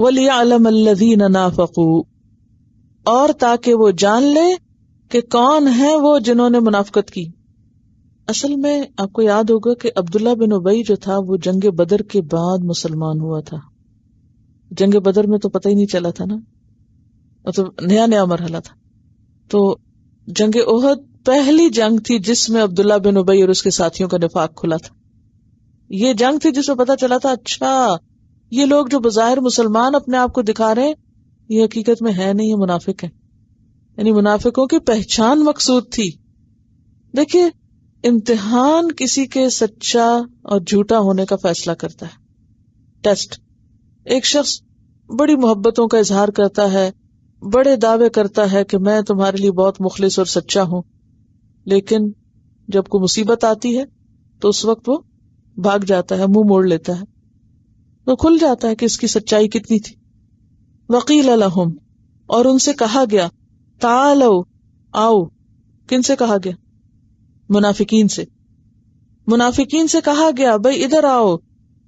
وَلِيَعْلَمَ الَّذِينَ نَافَقُوا، اور تاکہ وہ جان لے کہ کون ہیں وہ جنہوں نے منافقت کی. اصل میں آپ کو یاد ہوگا کہ عبداللہ بن ابی جو تھا وہ جنگ بدر کے بعد مسلمان ہوا تھا. جنگ بدر میں تو پتہ ہی نہیں چلا تھا نا، مطلب نیا نیا مرحلہ تھا. تو جنگ احد پہلی جنگ تھی جس میں عبداللہ بن ابی اور اس کے ساتھیوں کا نفاق کھلا تھا. یہ جنگ تھی جس میں پتہ چلا تھا اچھا یہ لوگ جو بظاہر مسلمان اپنے آپ کو دکھا رہے ہیں یہ حقیقت میں ہے نہیں، یہ منافق ہیں. یعنی منافقوں کی پہچان مقصود تھی. دیکھیے امتحان کسی کے سچا اور جھوٹا ہونے کا فیصلہ کرتا ہے. ٹیسٹ. ایک شخص بڑی محبتوں کا اظہار کرتا ہے، بڑے دعوے کرتا ہے کہ میں تمہارے لیے بہت مخلص اور سچا ہوں، لیکن جب کوئی مصیبت آتی ہے تو اس وقت وہ بھاگ جاتا ہے، منہ موڑ لیتا ہے. تو کھل جاتا ہے کہ اس کی سچائی کتنی تھی. وقیل لہم، اور ان سے کہا گیا تعالوا، آؤ. کن سے کہا گیا؟ منافقین سے. منافقین سے کہا گیا بھائی ادھر آؤ.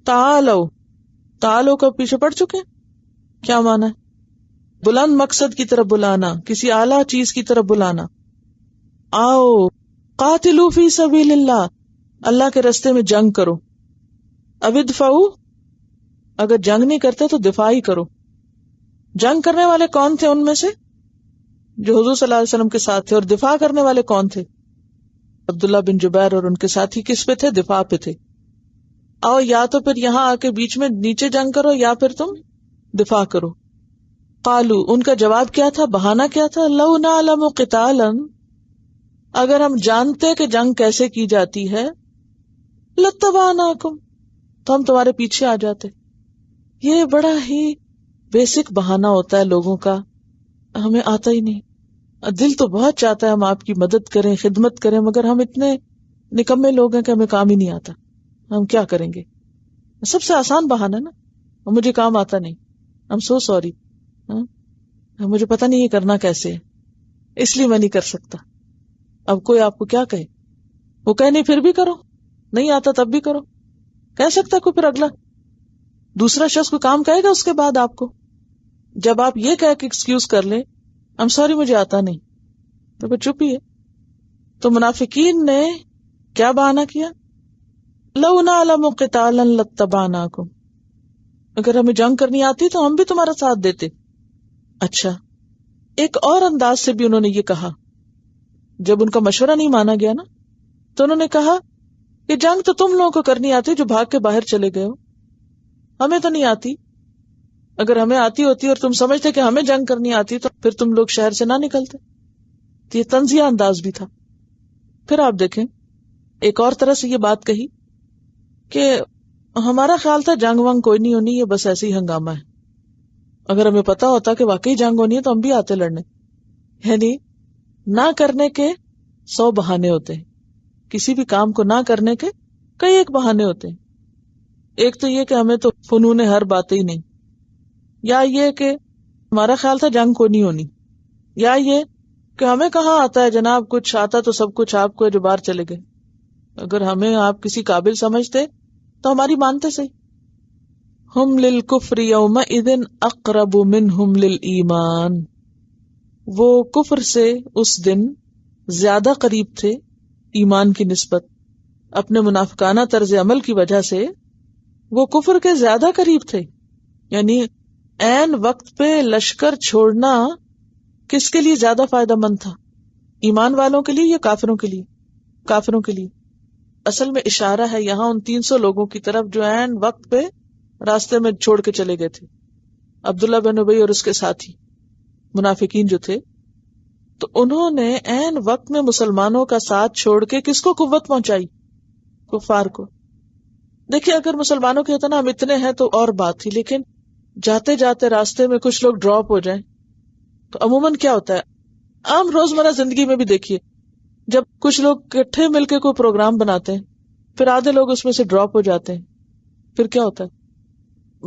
تعالوا، تعالوا کا پیچھے پڑ چکے ہیں. کیا معنی ہے؟ بلند مقصد کی طرف بلانا، کسی اعلیٰ چیز کی طرف بلانا. آؤ قاتلوا فی سبیل اللہ، اللہ کے رستے میں جنگ کرو. اب ادفعوا، اگر جنگ نہیں کرتے تو دفاع ہی کرو. جنگ کرنے والے کون تھے ان میں سے؟ جو حضور صلی اللہ علیہ وسلم کے ساتھ تھے. اور دفاع کرنے والے کون تھے؟ عبداللہ بن جبیر اور ان کے ساتھی کس پہ تھے؟ دفاع پہ تھے. آؤ یا تو پھر یہاں آ کے بیچ میں نیچے جنگ کرو یا پھر تم دفاع کرو. قالو، ان کا جواب کیا تھا، بہانہ کیا تھا؟ لو نعلم قتالا، اگر ہم جانتے کہ جنگ کیسے کی جاتی ہے، لاتبعناکم، تو ہم تمہارے پیچھے آ جاتے. یہ بڑا ہی بیسک بہانہ ہوتا ہے لوگوں کا، ہمیں آتا ہی نہیں. دل تو بہت چاہتا ہے ہم آپ کی مدد کریں، خدمت کریں، مگر ہم اتنے نکمے لوگ ہیں کہ ہمیں کام ہی نہیں آتا. ہم کیا کریں گے؟ سب سے آسان بہانہ نا، مجھے کام آتا نہیں، I'm so sorry، مجھے پتہ نہیں یہ کرنا کیسے ہے، اس لیے میں نہیں کر سکتا. اب کوئی آپ کو کیا کہے؟ وہ کہے نہیں پھر بھی کرو، نہیں آتا تب بھی کرو. کہہ سکتا کوئی پھر اگلا دوسرا شخص کو کام کہے گا اس کے بعد آپ کو؟ جب آپ یہ کہہ کے ایکسکیوز کر لیں I'm sorry مجھے آتا نہیں، تو پھر چپ ہی ہے. تو منافقین نے کیا بہانہ کیا؟ لو نعلم قتالا لاتبعناکم، اگر ہمیں جنگ کرنی آتی تو ہم بھی تمہارا ساتھ دیتے. اچھا، ایک اور انداز سے بھی انہوں نے یہ کہا. جب ان کا مشورہ نہیں مانا گیا نا، تو انہوں نے کہا کہ جنگ تو تم لوگوں کو کرنی آتی جو بھاگ کے باہر چلے گئے ہو، ہمیں تو نہیں آتی. اگر ہمیں آتی ہوتی اور تم سمجھتے کہ ہمیں جنگ کرنی آتی تو پھر تم لوگ شہر سے نہ نکلتے. تو یہ طنزیہ انداز بھی تھا. پھر آپ دیکھیں ایک اور طرح سے یہ بات کہی کہ ہمارا خیال تھا جنگ وانگ کوئی نہیں ہونی، یہ بس ایسے ہی ہنگامہ ہے. اگر ہمیں پتا ہوتا کہ واقعی جنگ ہونی ہے تو ہم بھی آتے لڑنے. یعنی نہ کرنے کے 100 بہانے ہوتے ہیں. کسی بھی کام کو نہ کرنے کے کئی ایک بہانے ہوتے ہیں. ایک تو یہ کہ ہمیں تو فنون ہر بات ہی نہیں، یا یہ کہ ہمارا خیال تھا جنگ کو نہیں ہونی، یا یہ کہ ہمیں کہاں آتا ہے جناب، کچھ آتا تو سب کچھ آپ کو جو باہر چلے گئے. اگر ہمیں آپ کسی قابل سمجھتے تو ہماری مانتے صحیح. ہم للکفر یومئذ اقرب منہم للایمان، وہ کفر سے اس دن زیادہ قریب تھے ایمان کی نسبت. اپنے منافقانہ طرز عمل کی وجہ سے وہ کفر کے زیادہ قریب تھے. یعنی عین وقت پہ لشکر چھوڑنا کس کے لیے زیادہ فائدہ مند تھا؟ ایمان والوں کے لیے یا کافروں کے لیے؟ کافروں کے لیے. اصل میں اشارہ ہے یہاں ان 300 لوگوں کی طرف جو عین وقت پہ راستے میں چھوڑ کے چلے گئے تھے. عبداللہ بن ابی اور اس کے ساتھی منافقین جو تھے، تو انہوں نے عین وقت میں مسلمانوں کا ساتھ چھوڑ کے کس کو قوت پہنچائی؟ کفار کو. دیکھیں اگر مسلمانوں کے اتنا ہم اتنے ہیں تو اور بات تھی، لیکن جاتے جاتے راستے میں کچھ لوگ ڈراپ ہو جائیں تو عموماً کیا ہوتا ہے؟ عام روزمرہ زندگی میں بھی دیکھیے، جب کچھ لوگ اکٹھے مل کے کوئی پروگرام بناتے ہیں پھر آدھے لوگ اس میں سے ڈراپ ہو جاتے ہیں، پھر کیا ہوتا ہے؟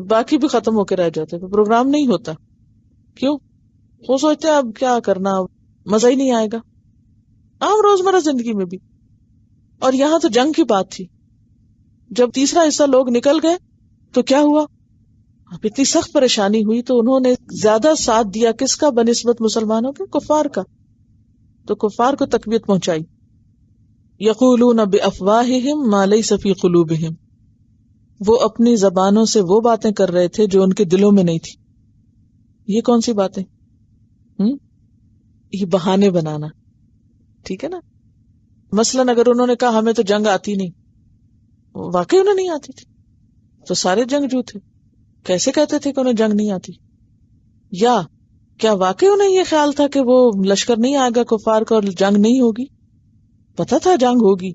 باقی بھی ختم ہو کے رہ جاتے ہیں، پروگرام نہیں ہوتا. کیوں؟ وہ سوچتے ہیں اب کیا کرنا، مزہ ہی نہیں آئے گا. عام روزمرہ زندگی میں بھی. اور یہاں تو جنگ کی بات تھی. جب تیسرا حصہ لوگ نکل گئے تو کیا ہوا؟ اب اتنی سخت پریشانی ہوئی تو انہوں نے زیادہ ساتھ دیا کس کا بنسبت مسلمانوں کے؟ کفار کا. تو کفار کو تقویت پہنچائی. یقولون بافواہہم ما لیس فی قلوبہم، وہ اپنی زبانوں سے وہ باتیں کر رہے تھے جو ان کے دلوں میں نہیں تھی. یہ کون سی باتیں؟ یہ بہانے بنانا. ٹھیک ہے نا. مثلاً اگر انہوں نے کہا ہمیں تو جنگ آتی نہیں، واقعی انہیں نہیں آتی تھی تو سارے جنگجو تھے. کیسے کہتے تھے کہ انہیں جنگ نہیں آتی؟ یا کیا واقعی انہیں یہ خیال تھا کہ وہ لشکر نہیں آئے گا کفار کا اور جنگ نہیں ہوگی؟ پتہ تھا جنگ ہوگی.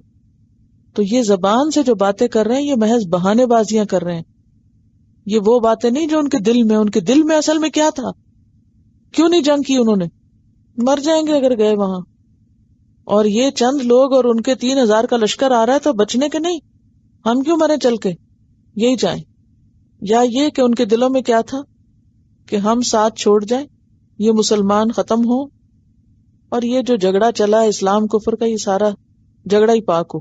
تو یہ زبان سے جو باتیں کر رہے ہیں یہ محض بہانے بازیاں کر رہے ہیں. یہ وہ باتیں نہیں جو ان کے دل میں. ان کے دل میں اصل میں کیا تھا؟ کیوں نہیں جنگ کی انہوں نے؟ مر جائیں گے اگر گئے وہاں. اور یہ چند لوگ اور ان کے 3000 کا لشکر آ رہا ہے تو بچنے کے نہیں، ہم کیوں مریں چل کے، یہی جائیں. یا یہ کہ ان کے دلوں میں کیا تھا کہ ہم ساتھ چھوڑ جائیں، یہ مسلمان ختم ہوں اور یہ جو جھگڑا چلا اسلام کفر کا یہ سارا جھگڑا ہی پاک ہو.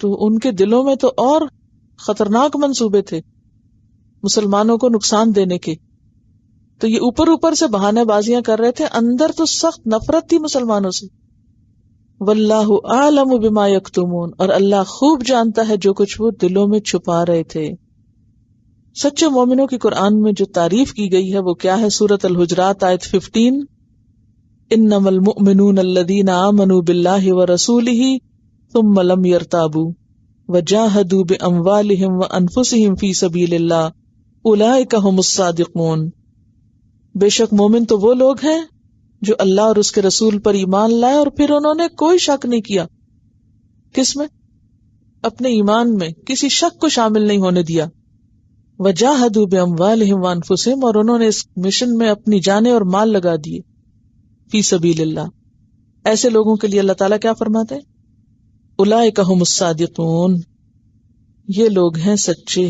تو ان کے دلوں میں تو اور خطرناک منصوبے تھے مسلمانوں کو نقصان دینے کے. تو یہ اوپر اوپر سے بہانے بازیاں کر رہے تھے، اندر تو سخت نفرت تھی مسلمانوں سے. واللہ اعلم بما یکتمون، اور اللہ خوب جانتا ہے جو کچھ وہ دلوں میں چھپا رہے تھے. سچے مومنوں کی قرآن میں جو تعریف کی گئی ہے وہ کیا ہے؟ سورۃ الحجرات آیت 15، انما المؤمنون الذین آمنوا باللہ ورسولہ ثم لم يرتابوا وجاہدوا باموالہم وانفسہم فی سبیل اللہ اولئک ھم الصادقون. بے شک مومن تو وہ لوگ ہیں جو اللہ اور اس کے رسول پر ایمان لائے اور پھر انہوں نے کوئی شک نہیں کیا. کس میں؟ اپنے ایمان میں کسی شک کو شامل نہیں ہونے دیا. وجاہدوا باموالہم وانفسہم، اور انہوں نے اس مشن میں اپنی جانیں اور مال لگا دیے. فی سبیل اللہ، ایسے لوگوں کے لیے اللہ تعالیٰ کیا فرماتے ہیں؟ اولئک ھم الصادقون، یہ لوگ ہیں سچے.